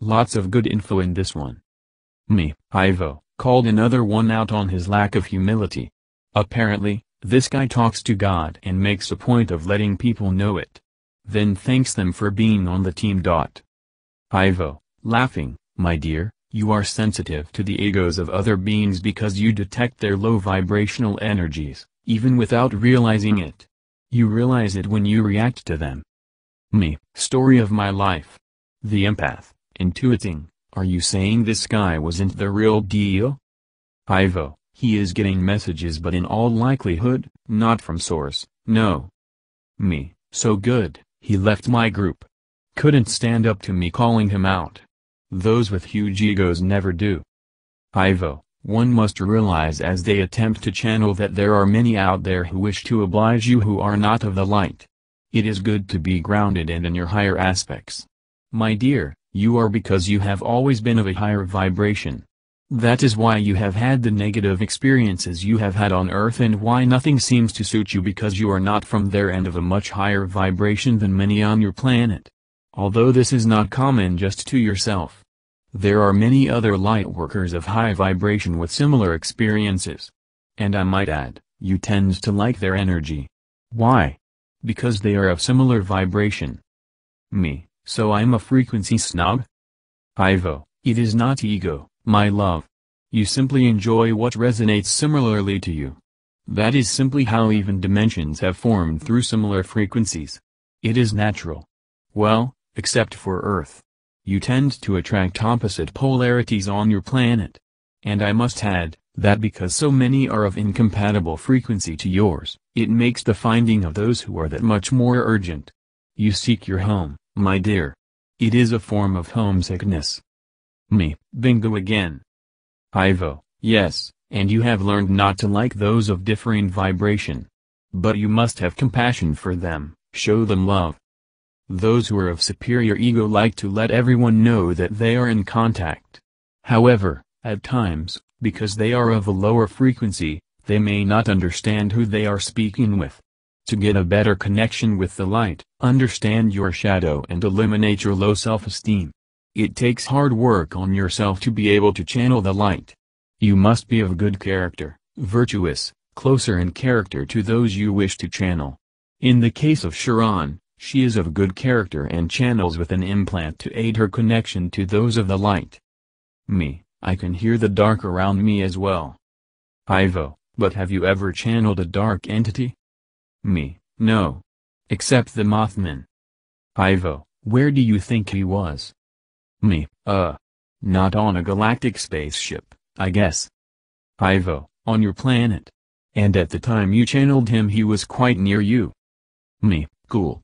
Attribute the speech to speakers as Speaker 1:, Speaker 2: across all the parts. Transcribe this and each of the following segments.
Speaker 1: Lots of good info in this one. Me, Ivo, called another one out on his lack of humility. Apparently, this guy talks to God and makes a point of letting people know it. Then thanks them for being on the team. Ivo, laughing, my dear, you are sensitive to the egos of other beings because you detect their low vibrational energies, even without realizing it. You realize it when you react to them. Me, story of my life. The empath, intuiting, are you saying this guy wasn't the real deal? Ivo, he is getting messages but in all likelihood, not from source, no. Me, so good, he left my group. Couldn't stand up to me calling him out. Those with huge egos never do. Ivo, one must realize as they attempt to channel that there are many out there who wish to oblige you who are not of the light. It is good to be grounded and in your higher aspects. My dear, you are because you have always been of a higher vibration. That is why you have had the negative experiences you have had on Earth and why nothing seems to suit you because you are not from their end of a much higher vibration than many on your planet. Although this is not common just to yourself. There are many other lightworkers of high vibration with similar experiences. And I might add, you tend to like their energy. Why? Because they are of similar vibration. Me, so I'm a frequency snob? Ivo, it is not ego, my love. You simply enjoy what resonates similarly to you. That is simply how even dimensions have formed through similar frequencies. It is natural. Well, except for Earth. You tend to attract opposite polarities on your planet. And I must add, that because so many are of incompatible frequency to yours, it makes the finding of those who are that much more urgent. You seek your home, my dear. It is a form of homesickness. Me, bingo again. Ivo, yes, and you have learned not to like those of differing vibration. But you must have compassion for them, show them love. Those who are of superior ego like to let everyone know that they are in contact. However, at times, because they are of a lower frequency, they may not understand who they are speaking with. To get a better connection with the light, understand your shadow and eliminate your low self-esteem. It takes hard work on yourself to be able to channel the light. You must be of good character, virtuous, closer in character to those you wish to channel. In the case of Sharon, she is of good character and channels with an implant to aid her connection to those of the light. Me, I can hear the dark around me as well. Ivo, but have you ever channeled a dark entity? Me, no. Except the Mothman. Ivo, where do you think he was? Me, not on a galactic spaceship, I guess. Ivo, on your planet. And at the time you channeled him he was quite near you. Me, cool.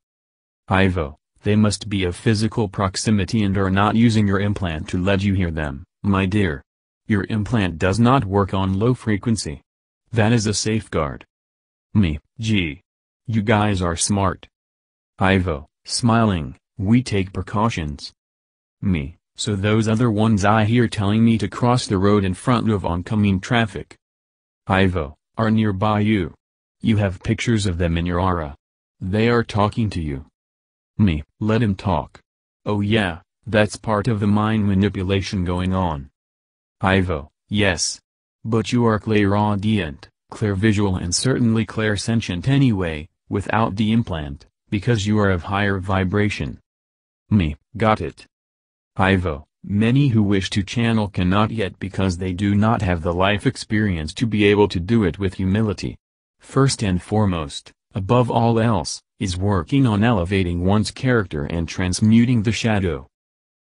Speaker 1: Ivo, they must be of physical proximity and are not using your implant to let you hear them, my dear. Your implant does not work on low frequency. That is a safeguard. Me, gee. You guys are smart. Ivo, smiling, we take precautions. Me, so those other ones I hear telling me to cross the road in front of oncoming traffic. Ivo, are nearby you. You have pictures of them in your aura. They are talking to you. Me, let him talk. Oh yeah, that's part of the mind manipulation going on. Ivo, yes. But you are clairaudient, clairvisual and certainly clairsentient anyway, without the implant, because you are of higher vibration. Me, got it. Ivo, many who wish to channel cannot yet because they do not have the life experience to be able to do it with humility. First and foremost, above all else, is working on elevating one's character and transmuting the shadow.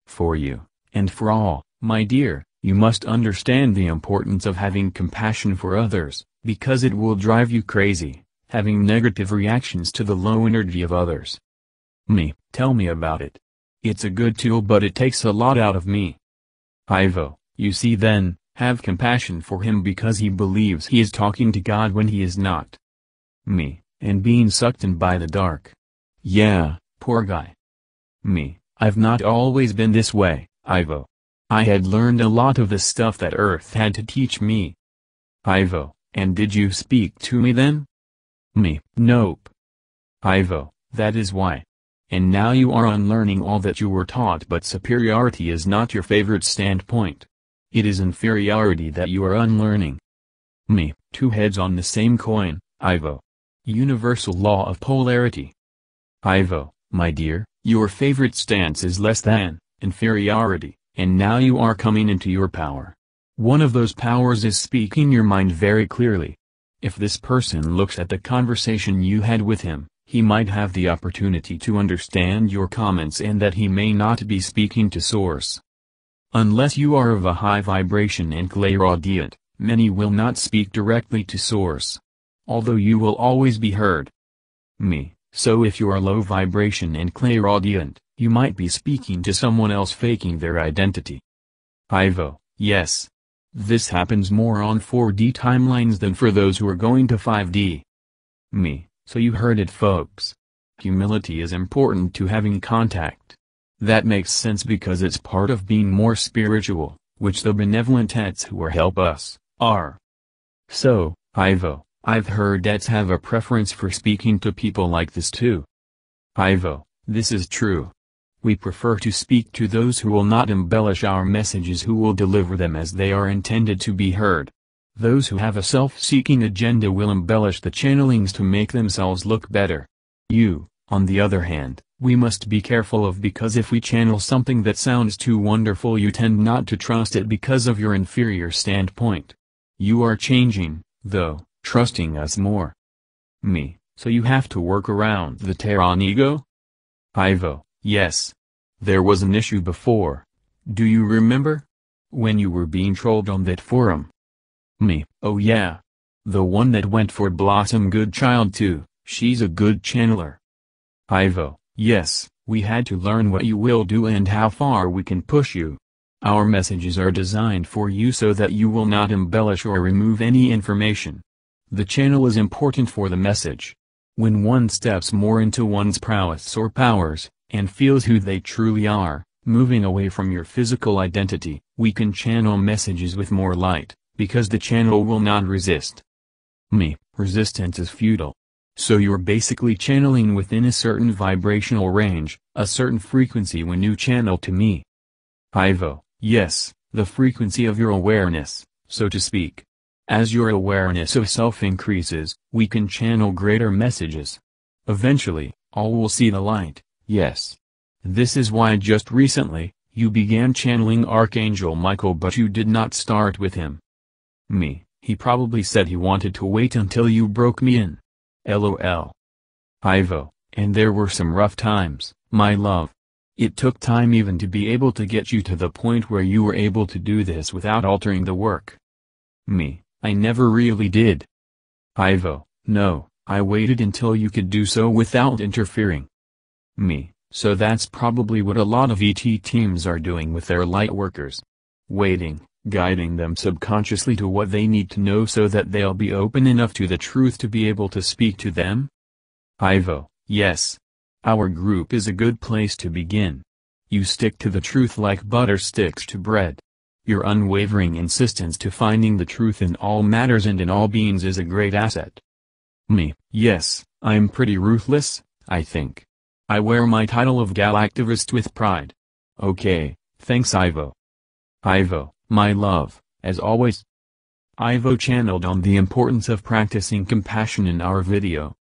Speaker 1: For you, and for all, my dear, you must understand the importance of having compassion for others, because it will drive you crazy, having negative reactions to the low energy of others. Me, tell me about it. It's a good tool but it takes a lot out of me. Ivo, you see then, have compassion for him because he believes he is talking to God when he is not. Me, and being sucked in by the dark. Yeah, poor guy. Me, I've not always been this way, Ivo. I had learned a lot of the stuff that Earth had to teach me. Ivo, and did you speak to me then? Me, nope. Ivo, that is why. and now you are unlearning all that you were taught. But superiority is not your favorite standpoint. It is inferiority that you are unlearning. Me, two heads on the same coin, Ivo. Universal law of polarity. Ivo, my dear, your favorite stance is less than, inferiority, and now you are coming into your power. One of those powers is speaking your mind very clearly. If this person looks at the conversation you had with him, he might have the opportunity to understand your comments and that he may not be speaking to source. Unless you are of a high vibration and clairaudient, many will not speak directly to source. Although you will always be heard. Me, so if you are low vibration and clairaudient, you might be speaking to someone else faking their identity. Ivo, yes. This happens more on 4D timelines than for those who are going to 5D. Me, so you heard it, folks. Humility is important to having contact. That makes sense because it's part of being more spiritual, which the benevolent ets who help us, are. So, Ivo, I've heard ets have a preference for speaking to people like this too. Ivo, this is true. We prefer to speak to those who will not embellish our messages, who will deliver them as they are intended to be heard. Those who have a self-seeking agenda will embellish the channelings to make themselves look better. You, on the other hand, we must be careful of, because if we channel something that sounds too wonderful, you tend not to trust it because of your inferior standpoint. You are changing, though, trusting us more. Me, so you have to work around the Terran ego? Ivo, yes. There was an issue before. Do you remember? When you were being trolled on that forum. Me, oh yeah. The one that went for Blossom Goodchild too, she's a good channeler. Ivo, yes, we had to learn what you will do and how far we can push you. Our messages are designed for you so that you will not embellish or remove any information. The channel is important for the message. When one steps more into one's prowess or powers, and feels who they truly are, moving away from your physical identity, we can channel messages with more light, because the channel will not resist. Me, resistance is futile. So you're basically channeling within a certain vibrational range, a certain frequency when you channel to me. Ivo, yes, the frequency of your awareness, so to speak. As your awareness of self increases, we can channel greater messages. Eventually, all will see the light, yes. This is why just recently, you began channeling Archangel Michael, but you did not start with him. Me, he probably said he wanted to wait until you broke me in. LOL. Ivo, and there were some rough times, my love. It took time even to be able to get you to the point where you were able to do this without altering the work. Me, I never really did. Ivo, no, I waited until you could do so without interfering. Me, so that's probably what a lot of ET teams are doing with their light workers. Waiting, guiding them subconsciously to what they need to know so that they'll be open enough to the truth to be able to speak to them. Ivo, yes. Our group is a good place to begin. You stick to the truth like butter sticks to bread. Your unwavering insistence to finding the truth in all matters and in all beings is a great asset. Me, yes, I'm pretty ruthless, I think. I wear my title of Galactivist with pride. Okay, thanks Ivo. Ivo, my love, as always. Ivo channeled on the importance of practicing compassion in our video.